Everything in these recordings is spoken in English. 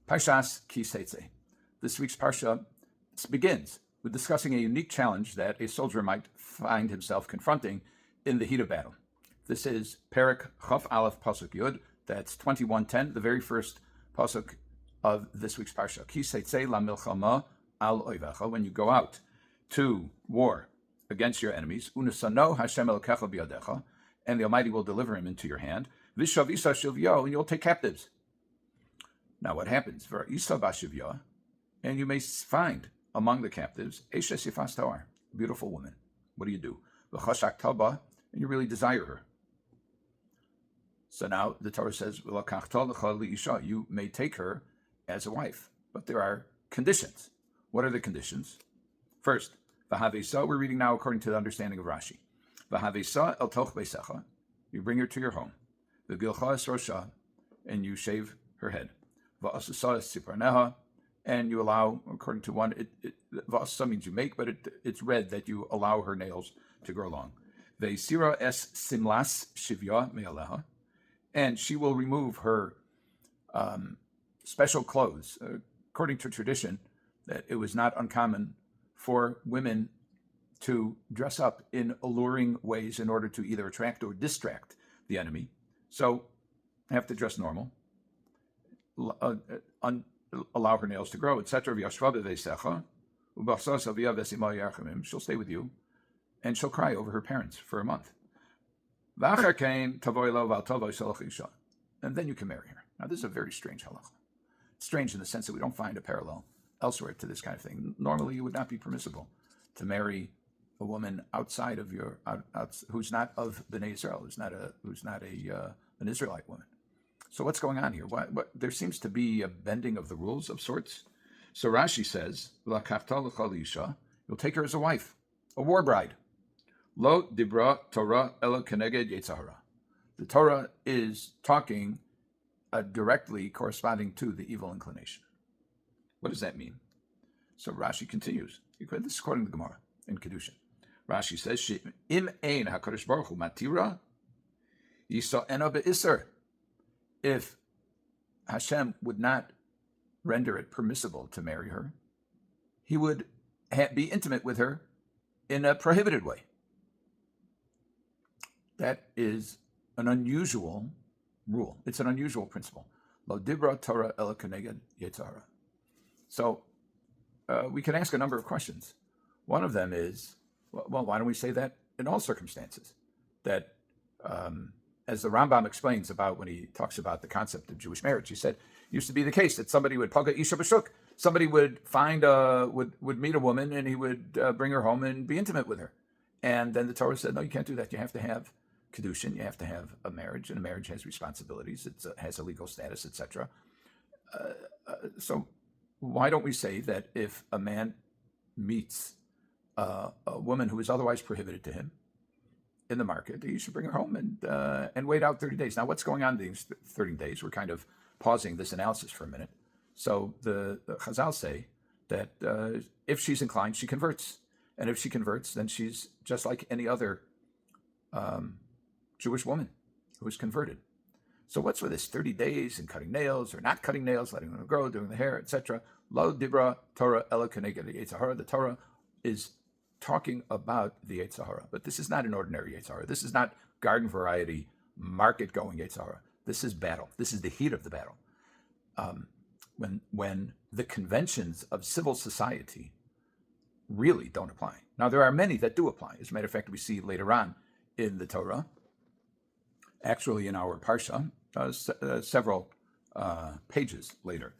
Parshas Ki Seitzei. This week's Parsha begins with discussing a unique challenge that a soldier might find himself confronting in the heat of battle. This is Perek Chaf Aleph Pasuk Yud. That's 21:10, the very first pasuk of this week's Parsha. Ki Seitzei la milchama al oivecha. When you go out to war against your enemies, unasano Hashem elokecha biyadecha, and the Almighty will deliver him into your hand. Vishavisa shivyo, and you'll take captives. Now, what happens? And you may find among the captives Eshes Yifas Tawar, a beautiful woman. What do you do? V'chashak Taba, and you really desire her. So now the Torah says, you may take her as a wife, but there are conditions. What are the conditions? First, V'havesa, we're reading now according to the understanding of Rashi. V'havesa el toch beisecha, you bring her to your home. V'gilcha es rosha, and you shave her head. And you allow, according to one, va'asa means you make, but it's read that you allow her nails to grow long. Ve'sira es simlas shivya me'aleha, and she will remove her special clothes. According to tradition, that it was not uncommon for women to dress up in alluring ways in order to either attract or distract the enemy. So, have to dress normal. Allow her nails to grow, etc. She'll stay with you, and she'll cry over her parents for a month. And then you can marry her. Now, this is a very strange halacha. It's strange in the sense that we don't find a parallel elsewhere to this kind of thing. Normally, it would not be permissible to marry a woman outside of your, who's not of Bnei Israel, who's not an Israelite woman. So what's going on here? What there seems to be a bending of the rules of sorts. So Rashi says, you'll take her as a wife, a war bride. Lo dibra Torah ela keneged yetzahara. The Torah is talking directly corresponding to the evil inclination. What does that mean? So Rashi continues. This is according to the Gemara in Kiddushin. Rashi says, Im ein HaKadosh Baruch Hu matira yisa ena be'isr. If Hashem would not render it permissible to marry her, he would be intimate with her in a prohibited way. That is an unusual rule. It's an unusual principle. Lo dibra Torah ela keneged yetzahara. So we can ask a number of questions. One of them is, well, why don't we say that in all circumstances? That as the Rambam explains about when he talks about the concept of Jewish marriage, he said, it used to be the case that somebody would paga isha b'shuk. Somebody would would meet a woman and he would bring her home and be intimate with her. And then the Torah said, no, you can't do that. You have to have Kiddushin. You have to have a marriage, and a marriage has responsibilities. It has a legal status, etc. So why don't we say that if a man meets a woman who is otherwise prohibited to him in the market, he should bring her home and wait out 30 days. Now, what's going on these 30 days? We're kind of pausing this analysis for a minute. So the Chazal say that if she's inclined, she converts. And if she converts, then she's just like any other Jewish woman who is converted. So what's with this 30 days and cutting nails or not cutting nails, letting them grow, doing the hair, etc.? Lo dibra Torah ela keneged yetzahara. The Torah is talking about the Yetzirah, but this is not an ordinary Yetzirah. This is not garden variety, market going Yetzirah. This is battle. This is the heat of the battle. When the conventions of civil society really don't apply. Now, there are many that do apply. As a matter of fact, we see later on in the Torah, actually in our Parsha, several pages later,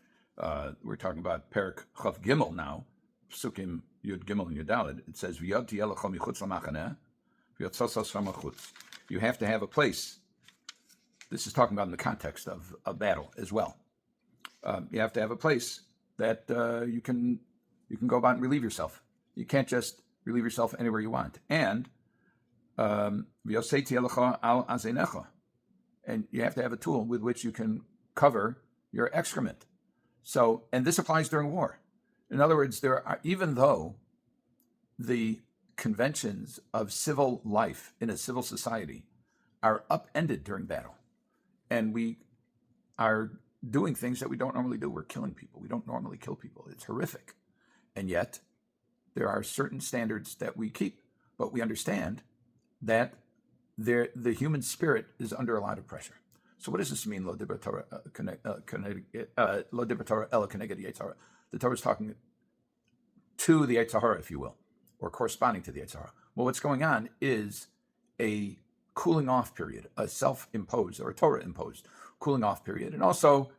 we're talking about Perek Chav Gimel now, Psukim Yud Gimel and Yudalid. It says, you have to have a place. This is talking about in the context of a battle as well. You have to have a place that you can go about and relieve yourself. You can't just relieve yourself anywhere you want. And and you have to have a tool with which you can cover your excrement. So, and this applies during war. In other words, even though the conventions of civil life in a civil society are upended during battle, and we are doing things that we don't normally do. We're killing people. We don't normally kill people. It's horrific. And yet, there are certain standards that we keep. But we understand that the human spirit is under a lot of pressure. So what does this mean, lo dibra Torah ela keneged Yetzer Hara? The Torah is talking to the Yetzer Hara, if you will, or corresponding to the Yetzer Hara. Well, what's going on is a cooling off period, a self-imposed or a Torah-imposed cooling off period. And also,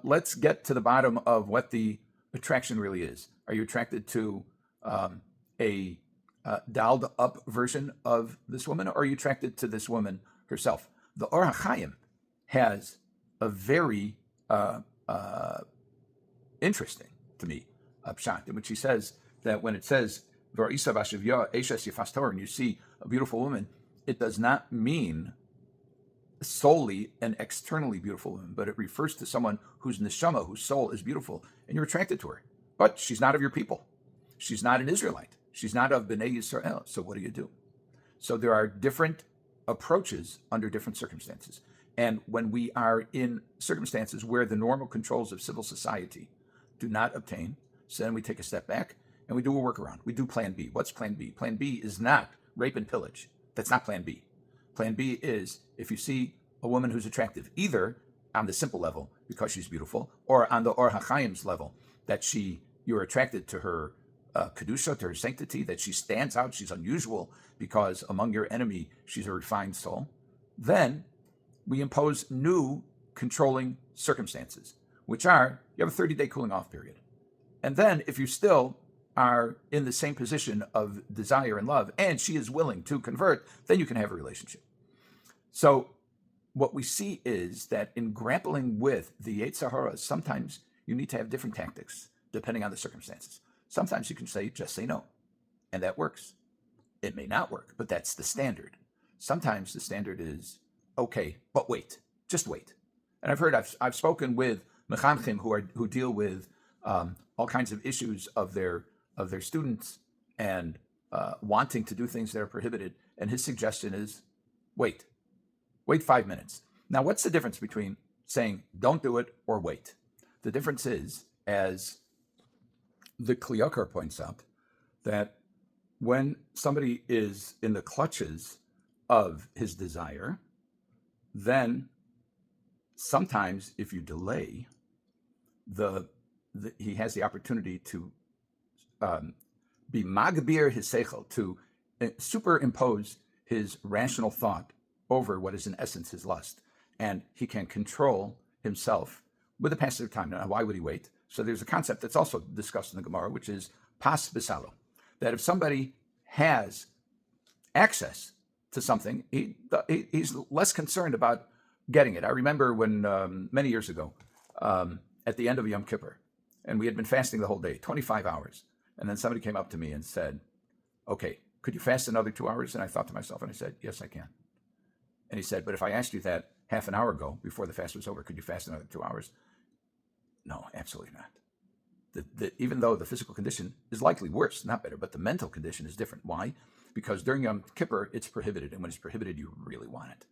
let's get to the bottom of what the attraction really is. Are you attracted to a dialed up version of this woman, or are you attracted to this woman herself? The Hachayim has a very interesting, to me, pshat, in which he says that when it says and you see a beautiful woman, it does not mean solely an externally beautiful woman, but it refers to someone whose neshama, whose soul is beautiful, and you're attracted to her. But she's not of your people. She's not an Israelite. She's not of Bnei Yisrael. So what do you do? So there are different approaches under different circumstances. And when we are in circumstances where the normal controls of civil society do not obtain, so then we take a step back and we do a workaround. We do plan B. What's plan B? Plan B is not rape and pillage. That's not plan B. Plan B is if you see a woman who's attractive, either on the simple level because she's beautiful, or on the Or HaChaim's level, that you're attracted to her Kedusha, to her sanctity, that she stands out, she's unusual because among your enemy, she's a refined soul, then we impose new controlling circumstances, which are, you have a 30-day cooling off period. And then if you still are in the same position of desire and love, and she is willing to convert, then you can have a relationship. So what we see is that in grappling with the Yetzer Hara, sometimes you need to have different tactics depending on the circumstances. Sometimes you can just say no, and that works. It may not work, but that's the standard. Sometimes the standard is, okay, but wait, just wait. And I've spoken with mechanchim who deal with all kinds of issues of their students and wanting to do things that are prohibited. And his suggestion is, wait 5 minutes. Now, what's the difference between saying don't do it or wait? The difference is, as the Kli Yakar points out, that when somebody is in the clutches of his desire, then sometimes if you delay, he has the opportunity to be magbir his seichel, to superimpose his rational thought over what is in essence his lust. And he can control himself with a passage of time. Now, why would he wait? So there's a concept that's also discussed in the Gemara, which is pas bisalo, that if somebody has access to something, he's less concerned about getting it. I remember when many years ago, at the end of Yom Kippur, and we had been fasting the whole day, 25 hours. And then somebody came up to me and said, okay, could you fast another 2 hours? And I thought to myself, and I said, yes, I can. And he said, but if I asked you that half an hour ago, before the fast was over, could you fast another 2 hours? No, absolutely not. Even though the physical condition is likely worse, not better, but the mental condition is different. Why? Because during Yom Kippur, it's prohibited. And when it's prohibited, you really want it.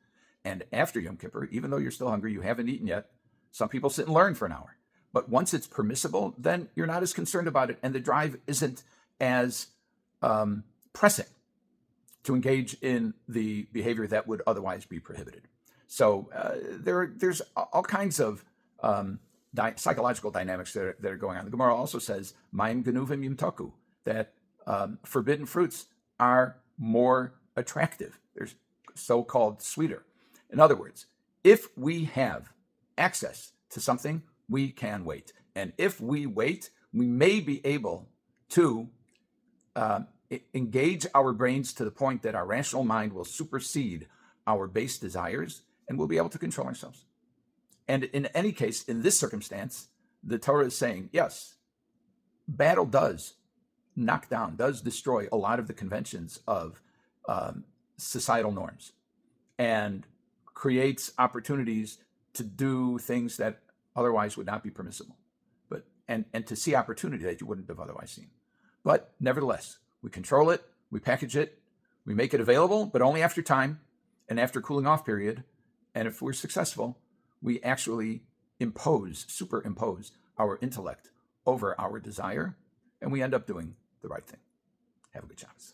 And after Yom Kippur, even though you're still hungry, you haven't eaten yet, some people sit and learn for an hour. But once it's permissible, then you're not as concerned about it. And the drive isn't as pressing to engage in the behavior that would otherwise be prohibited. So there's all kinds of psychological dynamics that are going on. The Gemara also says, Mayim genuvim yimtaku, that forbidden fruits are more attractive. They're so-called sweeter. In other words, if we have access to something, we can wait. And if we wait, we may be able to engage our brains to the point that our rational mind will supersede our base desires, and we'll be able to control ourselves. And in any case, in this circumstance, the Torah is saying, yes, battle does knock down, does destroy a lot of the conventions of societal norms, and creates opportunities to do things that otherwise would not be permissible, and to see opportunity that you wouldn't have otherwise seen. But nevertheless, we control it, we package it, we make it available, but only after time and after cooling off period. And if we're successful, we actually superimpose our intellect over our desire, and we end up doing the right thing. Have a good Shabbos.